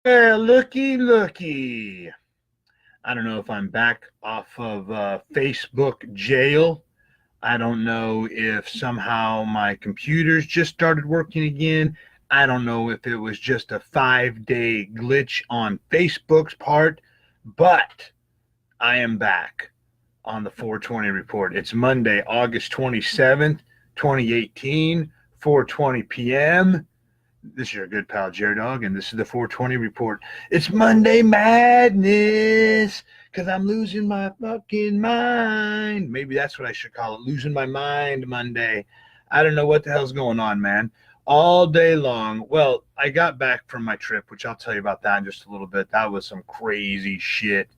Well, looky. I don't know if I'm back off of Facebook jail. I don't know if somehow my computers just started working again. I don't know if it was just a 5 day glitch on Facebook's part, but I am back on the 420 report. It's Monday, August 27th, 2018, 4:20 p.m. This is your good pal Jared Dog, and this is the 420 report. It's Monday Madness because I'm losing my fucking mind. Maybe that's what I should call it. Losing my mind Monday. I don't know what the hell's going on, man. All day long. Well, I got back from my trip, which I'll tell you about that in just a little bit. That was some crazy shit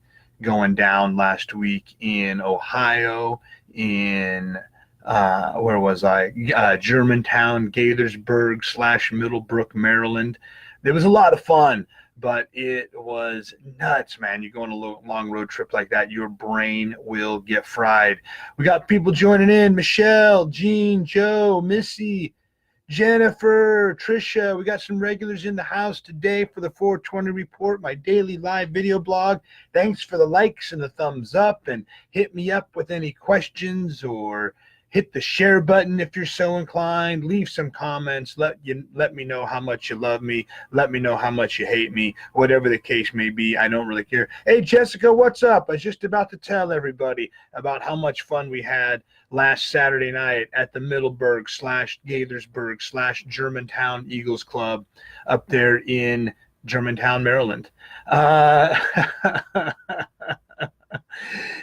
going down last week in Ohio, in where was I? Germantown, Gaithersburg / Middlebrook, Maryland. It was a lot of fun, but it was nuts, man. You go on a long road trip like that, your brain will get fried. We got people joining in: Michelle, Jean, Joe, Missy, Jennifer, Trisha. We got some regulars in the house today for the 420 report, my daily live video blog. Thanks for the likes and the thumbs up, and hit me up with any questions, or hit the share button if you're so inclined. Leave some comments. Let me know how much you love me. Let me know how much you hate me. Whatever the case may be, I don't really care. Hey, Jessica, what's up? I was just about to tell everybody about how much fun we had last Saturday night at the Middleburg / Gaithersburg / Germantown Eagles Club up there in Germantown, Maryland.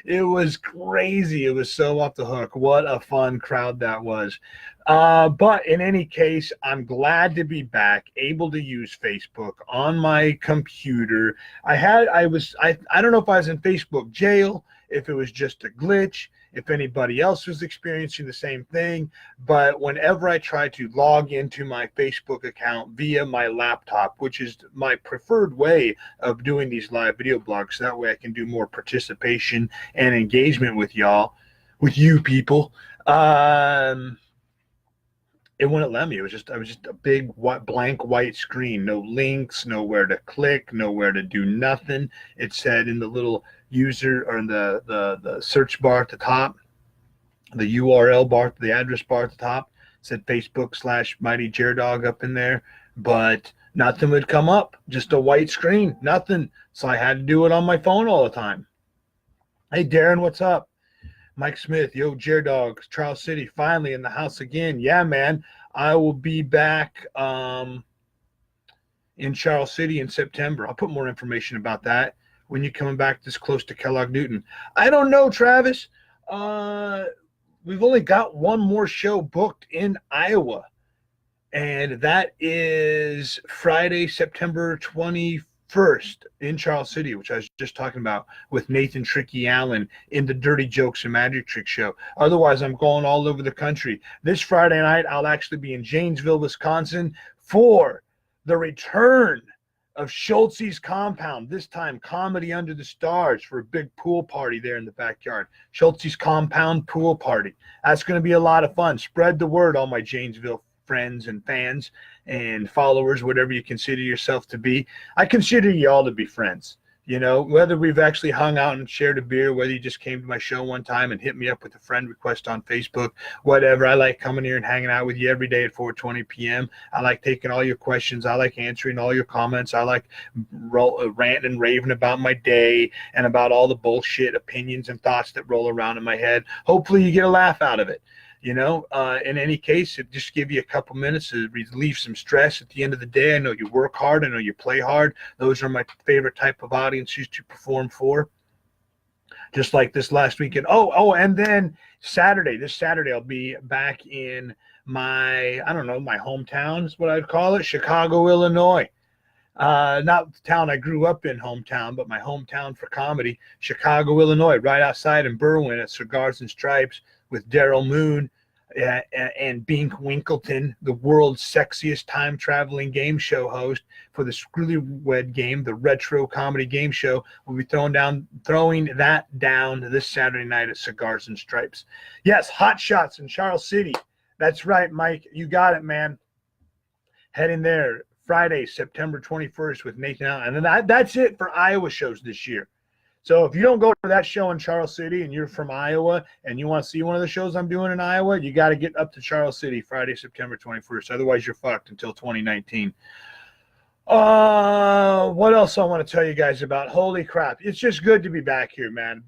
It was crazy. It was so off the hook. What a fun crowd that was. But in any case, I'm glad to be back, able to use Facebook on my computer. I don't know if I was in Facebook jail, if it was just a glitch, if anybody else was experiencing the same thing. But whenever I try to log into my Facebook account via my laptop, which is my preferred way of doing these live video blogs, so that way I can do more participation and engagement with y'all, with you people. It wouldn't let me. I was just a big blank white screen, no links, nowhere to click, nowhere to do nothing. It said in the little user, or in the search bar at the top, the URL bar, the address bar at the top, said Facebook / Mighty Jared Dog up in there, but nothing would come up. Just a white screen, nothing. So I had to do it on my phone all the time. Hey, Darren, what's up? Mike Smith, yo, Jared Dog, Charles City, finally in the house again. Yeah, man, I will be back in Charles City in September. I'll put more information about that when you're coming back this close to Kellogg Newton. I don't know, Travis. We've only got one more show booked in Iowa, and that is Friday, September 21st in Charles City, which I was just talking about with Nathan Tricky Allen in the Dirty Jokes and Magic Trick Show. Otherwise, I'm going all over the country. This Friday night, I'll actually be in Janesville, Wisconsin for the return of Schultz's Compound, this time Comedy Under the Stars, for a big pool party there in the backyard. Schultz's Compound pool party. That's going to be a lot of fun. Spread the word, all my Janesville friends and fans and followers, whatever you consider yourself to be. I consider you all to be friends. You know, whether we've actually hung out and shared a beer, whether you just came to my show one time and hit me up with a friend request on Facebook, whatever. I like coming here and hanging out with you every day at 4:20 p.m. I like taking all your questions. I like answering all your comments. I like ranting and raving about my day and about all the bullshit opinions and thoughts that roll around in my head. Hopefully you get a laugh out of it. You know, in any case, it just give you a couple minutes to relieve some stress at the end of the day. I know you work hard. I know you play hard. Those are my favorite type of audiences to perform for. Just like this last weekend. And then this Saturday, I'll be back in my hometown is what I'd call it, Chicago, Illinois. Not the town I grew up in, hometown, but my hometown for comedy, Chicago, Illinois, right outside in Berwyn at Cigars and Stripes with Daryl Moon and Bink Winkleton, the world's sexiest time-traveling game show host for the Screwlywed Game, the retro comedy game show. We'll be throwing that down this Saturday night at Cigars and Stripes. Yes, Hot Shots in Charles City. That's right, Mike. You got it, man. Heading there Friday, September 21st with Nathan Allen. And then that's it for Iowa shows this year. So if you don't go to that show in Charles City and you're from Iowa and you want to see one of the shows I'm doing in Iowa, you got to get up to Charles City Friday, September 21st. Otherwise, you're fucked until 2019. What else I want to tell you guys about? Holy crap. It's just good to be back here, man.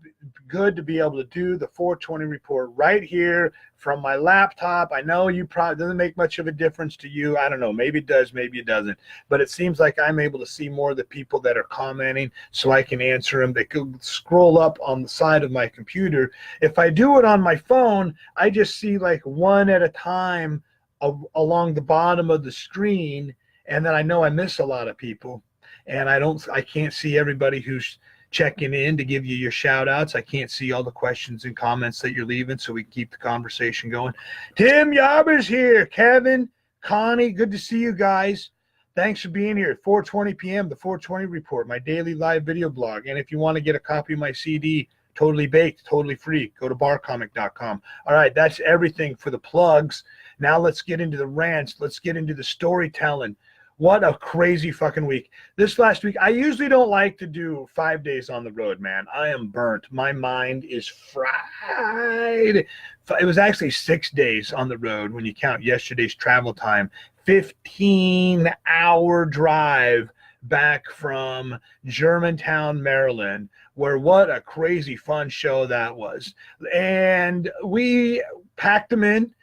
Good to be able to do the 420 report right here from my laptop. I know you probably doesn't make much of a difference to you. I don't know. Maybe it does, maybe it doesn't. But it seems like I'm able to see more of the people that are commenting so I can answer them. They could scroll up on the side of my computer. If I do it on my phone, I just see like one at a time along the bottom of the screen. And then I know I miss a lot of people, and I can't see everybody who's checking in to give you your shout outs. I can't see all the questions and comments that you're leaving, so we can keep the conversation going. Tim Yarber's here. Kevin, Connie, good to see you guys. Thanks for being here at 4:20 p.m., the 420 report, my daily live video blog. And if you want to get a copy of my CD, totally baked, totally free, go to barcomic.com. All right, that's everything for the plugs. Now let's get into the rants. Let's get into the storytelling. What a crazy fucking week. This last week, I usually don't like to do 5 days on the road, man. I am burnt. My mind is fried. It was actually 6 days on the road when you count yesterday's travel time. 15-hour drive back from Germantown, Maryland, where what a crazy fun show that was. And we packed them in.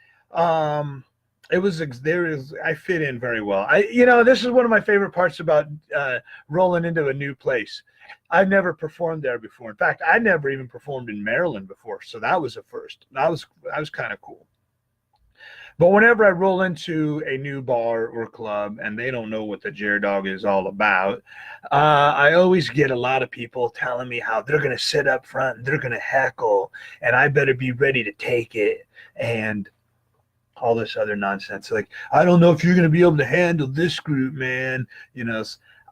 I fit in very well. This is one of my favorite parts about rolling into a new place. I've never performed there before. In fact, I never even performed in Maryland before. So that was a first. That was kind of cool. But whenever I roll into a new bar or club and they don't know what the Jared Dog is all about, I always get a lot of people telling me how they're going to sit up front and they're going to heckle and I better be ready to take it. And all this other nonsense. Like, I don't know if you're going to be able to handle this group, man.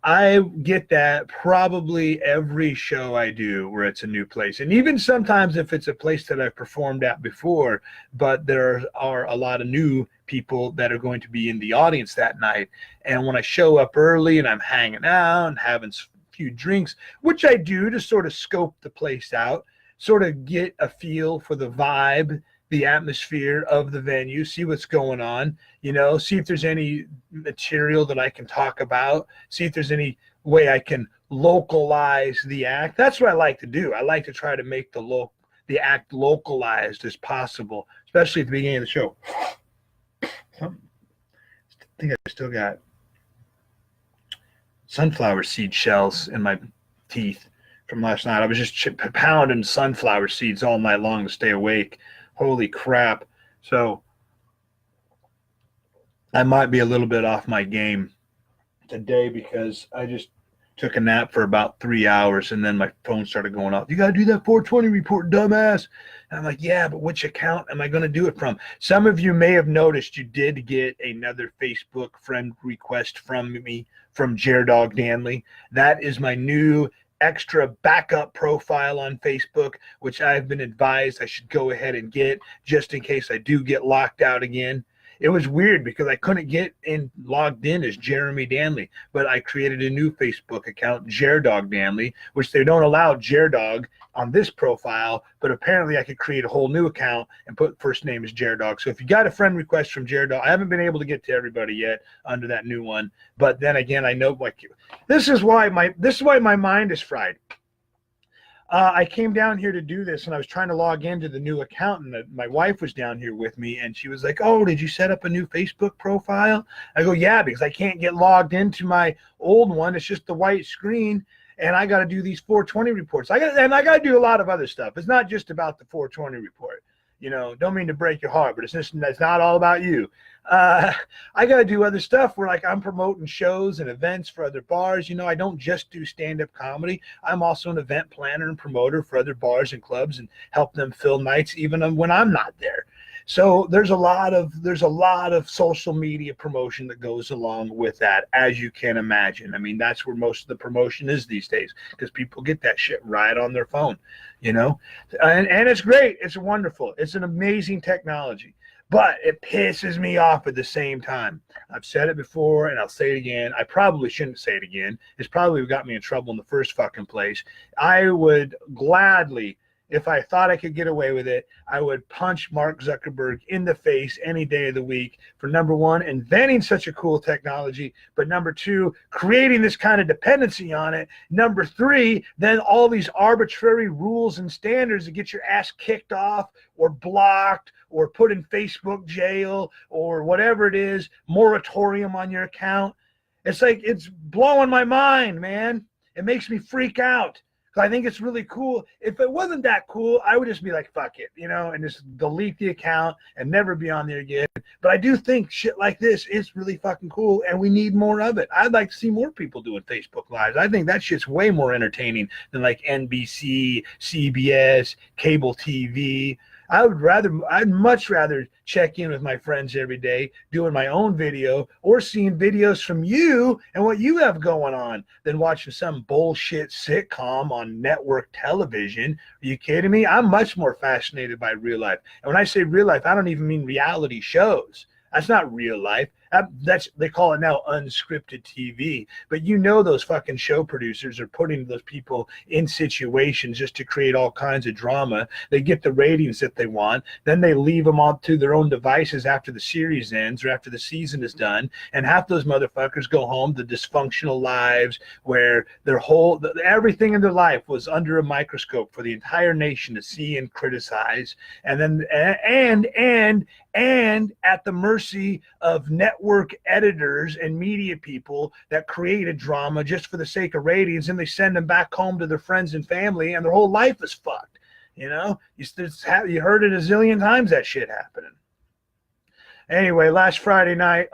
I get that probably every show I do where it's a new place. And even sometimes if it's a place that I've performed at before, but there are a lot of new people that are going to be in the audience that night. And when I show up early and I'm hanging out and having a few drinks, which I do to sort of scope the place out, sort of get a feel for the vibe, the atmosphere of the venue, see what's going on, see if there's any material that I can talk about, see if there's any way I can localize the act. That's what I like to do. I like to try to make the act localized as possible, especially at the beginning of the show. I think I still got sunflower seed shells in my teeth from last night. I was just pounding sunflower seeds all night long to stay awake. Holy crap. So I might be a little bit off my game today because I just took a nap for about 3 hours and then my phone started going off. You got to do that 420 report, dumbass. And I'm like, yeah, but which account am I going to do it from? Some of you may have noticed you did get another Facebook friend request from me, from Jaredog Danley. That is my new extra backup profile on Facebook, which I've been advised I should go ahead and get just in case I do get locked out again. It was weird because I couldn't get logged in as Jeremy Danley, but I created a new Facebook account, Jaredog Danley, which they don't allow Jaredog on this profile, but apparently I could create a whole new account and put first name as Jaredog. So if you got a friend request from Jaredog, I haven't been able to get to everybody yet under that new one, but then again, I know this is why my mind is fried. I came down here to do this, and I was trying to log into the new account, and my wife was down here with me, and she was like, oh, did you set up a new Facebook profile? I go, yeah, because I can't get logged into my old one. It's just the white screen, and I got to do these 420 reports. I got to do a lot of other stuff. It's not just about the 420 report. Don't mean to break your heart, but it's not all about you. I got to do other stuff where I'm promoting shows and events for other bars. I don't just do stand-up comedy. I'm also an event planner and promoter for other bars and clubs and help them fill nights even when I'm not there. So there's a lot of social media promotion that goes along with that, as you can imagine. I mean, that's where most of the promotion is these days because people get that shit right on their phone, and it's great. It's wonderful. It's an amazing technology. but it pisses me off at the same time. I've said it before and I'll say it again. I probably shouldn't say it again. It's probably got me in trouble in the first fucking place. I would gladly, if I thought I could get away with it, I would punch Mark Zuckerberg in the face any day of the week for, number one, inventing such a cool technology, but number two, creating this kind of dependency on it. Number three, then all these arbitrary rules and standards that get your ass kicked off or blocked or put in Facebook jail or whatever it is, moratorium on your account. It's like, it's blowing my mind, man. It makes me freak out. I think it's really cool. If it wasn't that cool, I would just be like, fuck it, and just delete the account and never be on there again. But I do think shit like this is really fucking cool, and we need more of it. I'd like to see more people doing Facebook Lives. I think that shit's way more entertaining than like NBC, CBS, cable TV. I'd much rather check in with my friends every day, doing my own video or seeing videos from you and what you have going on than watching some bullshit sitcom on network television. Are you kidding me? I'm much more fascinated by real life. And when I say real life, I don't even mean reality shows. That's not real life. They call it now unscripted TV. But those fucking show producers are putting those people in situations just to create all kinds of drama. They get the ratings that they want. Then they leave them on to their own devices after the series ends or after the season is done. And half those motherfuckers go home to dysfunctional lives where everything in their life was under a microscope for the entire nation to see and criticize. And then and at the mercy of network editors and media people that create a drama just for the sake of ratings, and they send them back home to their friends and family, and their whole life is fucked. You heard it a zillion times, that shit happening. Anyway, last Friday night,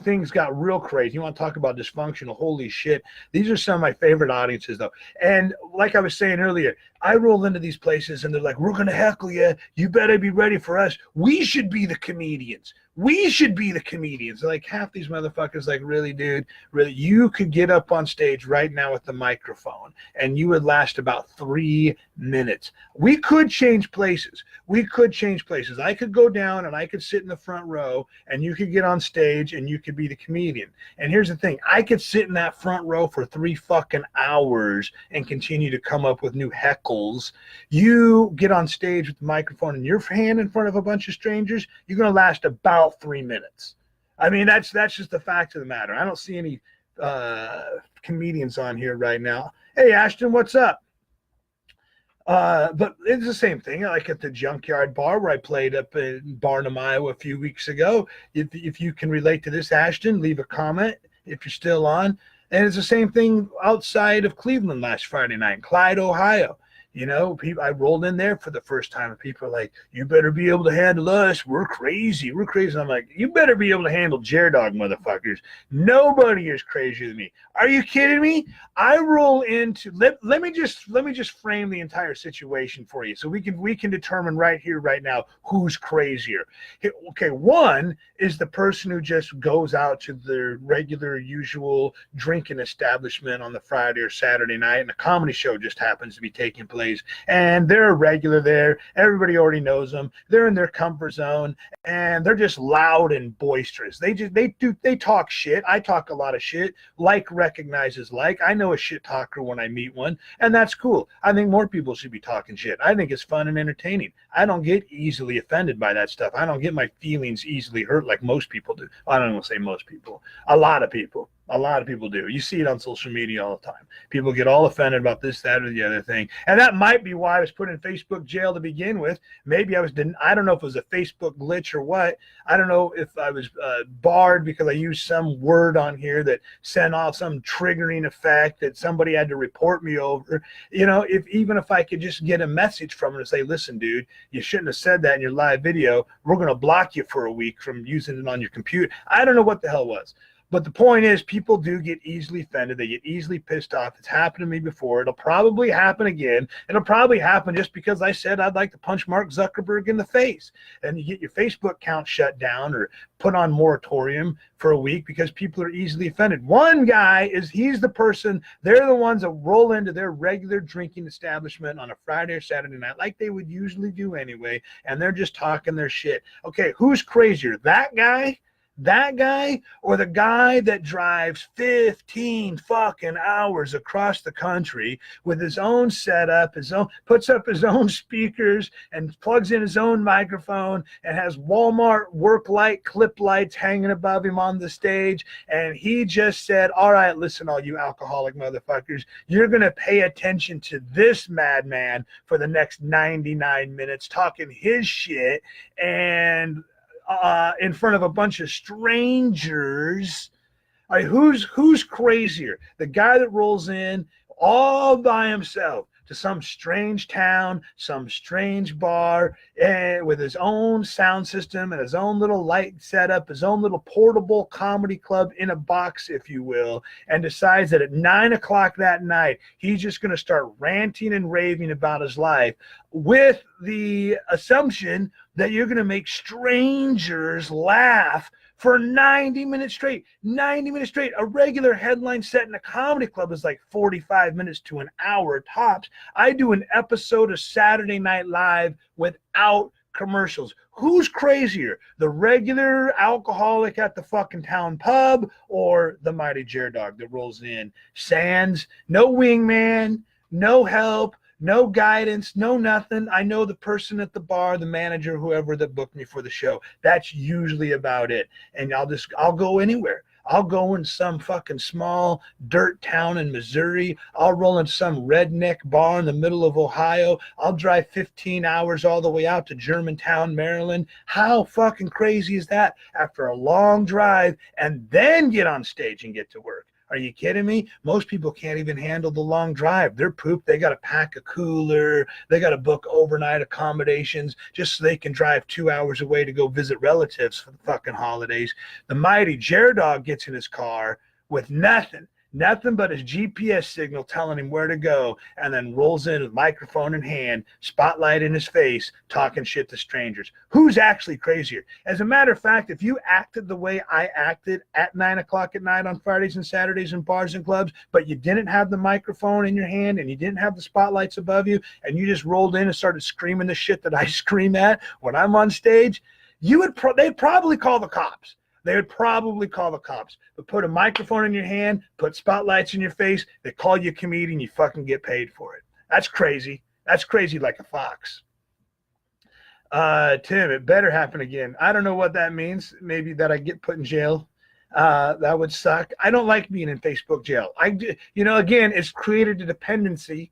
things got real crazy. You want to talk about dysfunctional? Holy shit. These are some of my favorite audiences, though. And like I was saying earlier, I roll into these places and they're like, we're going to heckle you. You better be ready for us. We should be the comedians. We should be the comedians. Like half these motherfuckers, like, really, dude, really, you could get up on stage right now with the microphone and you would last about 3 minutes. We could change places. I could go down and I could sit in the front row and you could get on stage and you could be the comedian. And here's the thing. I could sit in that front row for 3 fucking hours and continue to come up with new heckles. You get on stage with the microphone and your hand in front of a bunch of strangers, you're going to last about 3 minutes. I mean, that's just the fact of the matter. I don't see any comedians on here right now. Hey, Ashton, what's up? But it's the same thing. Like at the Junkyard Bar where I played up in Barnum, Iowa a few weeks ago. If you can relate to this, Ashton, leave a comment if you're still on. And it's the same thing outside of Cleveland last Friday night, in Clyde, Ohio. I rolled in there for the first time and people are like, you better be able to handle us. We're crazy. And I'm like, you better be able to handle Dog motherfuckers. Nobody is crazier than me. Are you kidding me? I roll into, let me just frame the entire situation for you so we can determine right here, right now, who's crazier. Okay, one is the person who just goes out to their regular, usual drinking establishment on the Friday or Saturday night and a comedy show just happens to be taking place. And they're a regular there. Everybody already knows them. They're in their comfort zone and they're just loud and boisterous. They talk shit. I talk a lot of shit. Like recognizes like. I know a shit talker when I meet one, and that's cool. I think more people should be talking shit. I think it's fun and entertaining. I don't get easily offended by that stuff. I don't get my feelings easily hurt like most people do. I don't want to say most people. A lot of people. A lot of people do. You see it on social media all the time. People get all offended about this, that, or the other thing. And that might be why I was put in Facebook jail to begin with. Maybe I don't know if it was a Facebook glitch or what. I don't know if I was barred because I used some word on here that sent off some triggering effect that somebody had to report me over. Even if I could just get a message from it and say, listen, dude, you shouldn't have said that in your live video. We're going to block you for a week from using it on your computer. I don't know what the hell it was. But the point is, people do get easily offended. They get easily pissed off. It's happened to me before. It'll probably happen again. It'll probably happen just because I said I'd like to punch Mark Zuckerberg in the face. And you get your Facebook account shut down or put on moratorium for a week because people are easily offended. One guy he's the person, they're the ones that roll into their regular drinking establishment on a Friday or Saturday night like they would usually do anyway, and they're just talking their shit. Okay, who's crazier? That guy or the guy that drives 15 fucking hours across the country with his own setup, puts up his own speakers and plugs in his own microphone and has Walmart work light clip lights hanging above him on the stage, and he just said, all right, listen, all you alcoholic motherfuckers, you're going to pay attention to this madman for the next 99 minutes talking his shit and in front of a bunch of strangers. All right, who's crazier? The guy that rolls in all by himself to some strange town, some strange bar, and with his own sound system and his own little light setup, his own little portable comedy club in a box, if you will, and decides that at 9 o'clock that night, he's just going to start ranting and raving about his life with the assumption that you're going to make strangers laugh for 90 minutes straight. 90 minutes straight. A regular headline set in a comedy club is like 45 minutes to an hour tops. I do an episode of Saturday Night Live without commercials. Who's crazier? The regular alcoholic at the fucking town pub or the mighty Jer Dog that rolls in? Sans, no wingman, no help, no guidance, no nothing. I know the person at the bar, the manager, whoever that booked me for the show. That's usually about it. And I'll go anywhere. I'll go in some fucking small dirt town in Missouri. I'll roll in some redneck bar in the middle of Ohio. I'll drive 15 hours all the way out to Germantown, Maryland. How fucking crazy is that? After a long drive and then get on stage and get to work. Are you kidding me? Most people can't even handle the long drive. They're pooped. They got to pack a cooler. They got to book overnight accommodations just so they can drive 2 hours away to go visit relatives for the fucking holidays. The mighty Jer Dog gets in his car with nothing but his GPS signal telling him where to go, and then rolls in with microphone in hand, spotlight in his face, talking shit to strangers. Who's actually crazier? As a matter of fact, if you acted the way I acted at 9 o'clock at night on Fridays and Saturdays in bars and clubs, but you didn't have the microphone in your hand and you didn't have the spotlights above you, and you just rolled in and started screaming the shit that I scream at when I'm on stage, they'd probably call the cops. They would probably call the cops. But put a microphone in your hand, put spotlights in your face, they call you a comedian, you fucking get paid for it. That's crazy. That's crazy like a fox. Tim, it better happen again. I don't know what that means. Maybe that I get put in jail. That would suck. I don't like being in Facebook jail. Again, it's created a dependency.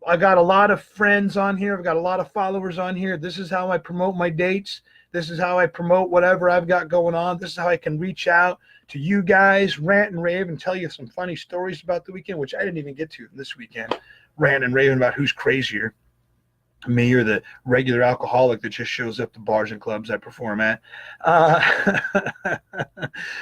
I got a lot of friends on here. I've got a lot of followers on here. This is how I promote my dates. This is how I promote whatever I've got going on. This is how I can reach out to you guys, rant and rave, and tell you some funny stories about the weekend, which I didn't even get to this weekend. Rant and raving about who's crazier, me or the regular alcoholic that just shows up to bars and clubs I perform at.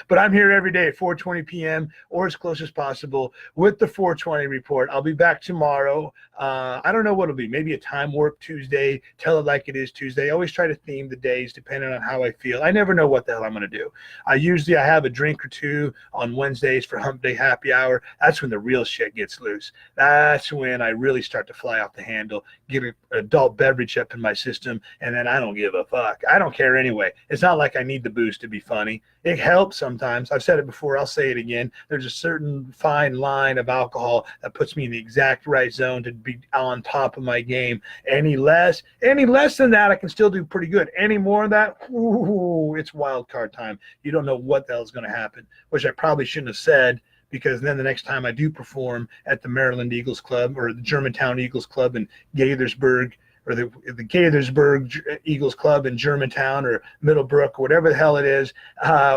But I'm here every day at 4:20 p.m. or as close as possible with the 420 report. I'll be back tomorrow. I don't know what it'll be. Maybe a time warp Tuesday. Tell it like it is Tuesday. I always try to theme the days depending on how I feel. I never know what the hell I'm going to do. I have a drink or two on Wednesdays for Hump Day Happy Hour. That's when the real shit gets loose. That's when I really start to fly off the handle, get an adult beverage up in my system, and then I don't give a fuck. I don't care anyway. It's not like I need the booze to be funny. It helps sometimes. I've said it before. I'll say it again. There's a certain fine line of alcohol that puts me in the exact right zone to be on top of my game. Any less than that, I can still do pretty good. Any more of that, it's wild card time. You don't know what the hell's going to happen, which I probably shouldn't have said, because then the next time I do perform at the Maryland Eagles Club or the Germantown Eagles Club in Gaithersburg, or the Gaithersburg Eagles Club in Germantown or Middlebrook or whatever the hell it is,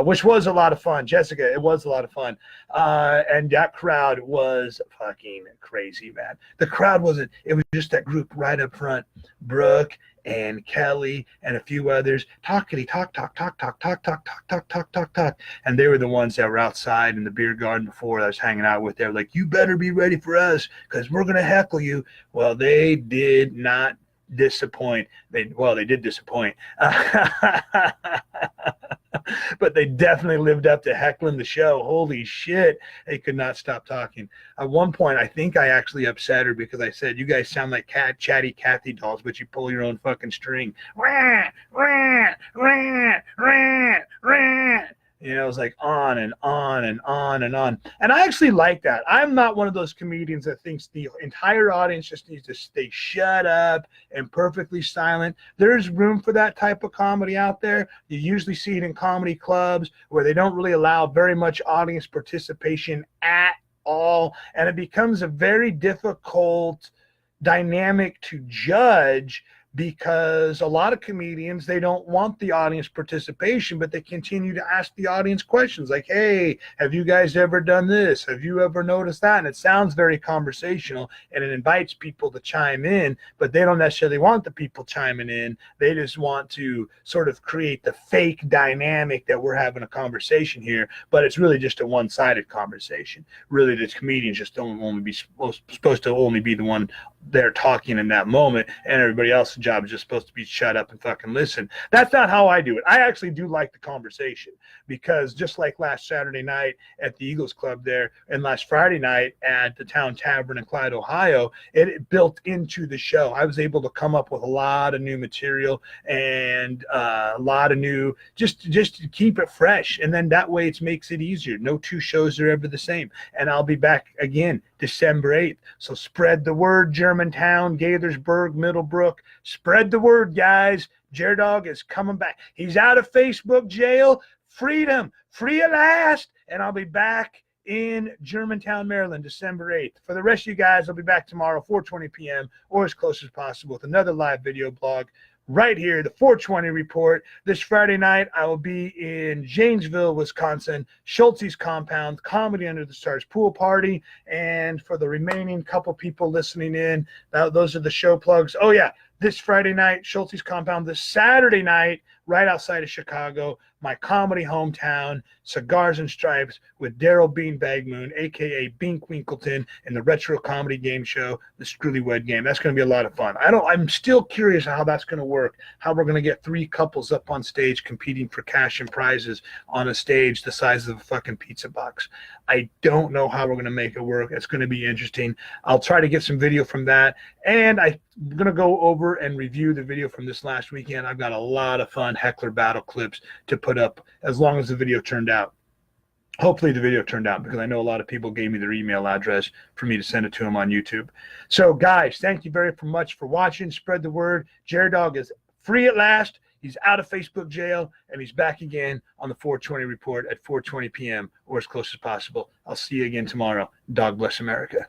which was a lot of fun. Jessica, it was a lot of fun. And that crowd was fucking crazy, man. The crowd it was just that group right up front, Brooke and Kelly and a few others, talkity talk, talk, talk, talk, talk, talk, talk, talk, talk, talk, talk. And they were the ones that were outside in the beer garden before I was hanging out with. They were like, you better be ready for us because we're going to heckle you. Well, they did not disappoint. They did disappoint. But they definitely lived up to heckling the show. Holy shit. They could not stop talking. At one point, I think I actually upset her because I said, you guys sound like chatty Cathy dolls, but you pull your own fucking string. Rah, rah, rah, rah, rah. You know, it was like on and on and on and on. And I actually like that. I'm not one of those comedians that thinks the entire audience just needs to stay shut up and perfectly silent. There's room for that type of comedy out there. You usually see it in comedy clubs where they don't really allow very much audience participation at all. And it becomes a very difficult dynamic to judge, because a lot of comedians, they don't want the audience participation, but they continue to ask the audience questions like, hey, have you guys ever done this? Have you ever noticed that? And it sounds very conversational and it invites people to chime in, but they don't necessarily want the people chiming in. They just want to sort of create the fake dynamic that we're having a conversation here, but it's really just a one-sided conversation. Really, the comedians just don't only be supposed to only be the one there talking in that moment, and everybody else's job is just supposed to be shut up and fucking listen. That's not how I do it. I actually do like the conversation, because just like last Saturday night at the Eagles Club there, and last Friday night at the Town Tavern in Clyde, Ohio, it built into the show. I was able to come up with a lot of new material and a lot of new, just to keep it fresh, and then that way it makes it easier. No two shows are ever the same, and I'll be back again December 8th. So spread the word, Germantown, Gaithersburg, Middlebrook. Spread the word, guys. Dog is coming back. He's out of Facebook jail. Freedom, free at last. And I'll be back in Germantown, Maryland, December 8th. For the rest of you guys, I'll be back tomorrow, 4:20 p.m. or as close as possible with another live video blog right here, the 420 Report. This Friday night, I will be in Janesville, Wisconsin, Schulte's Compound, Comedy Under the Stars pool party. And for the remaining couple people listening in, those are the show plugs. Oh, yeah, this Friday night, Schulte's Compound. This Saturday night, right outside of Chicago, my comedy hometown, Cigars and Stripes with Daryl Bean Bagmoon, a.k.a. Bink Winkleton, and the retro comedy game show, The Screwlywed Game. That's going to be a lot of fun. I'm still curious how that's going to work, how we're going to get three couples up on stage competing for cash and prizes on a stage the size of a fucking pizza box. I don't know how we're going to make it work. It's going to be interesting. I'll try to get some video from that, and I'm going to go over and review the video from this last weekend. I've got a lot of fun heckler battle clips to put up as long as the video turned out. Hopefully the video turned out, because I know a lot of people gave me their email address for me to send it to them on YouTube. So guys, thank you very much for watching. Spread the word. Dog is free at last. He's out of Facebook jail, and he's back again on the 420 Report at 4:20 p.m. or as close as possible. I'll see you again tomorrow. Dog bless America.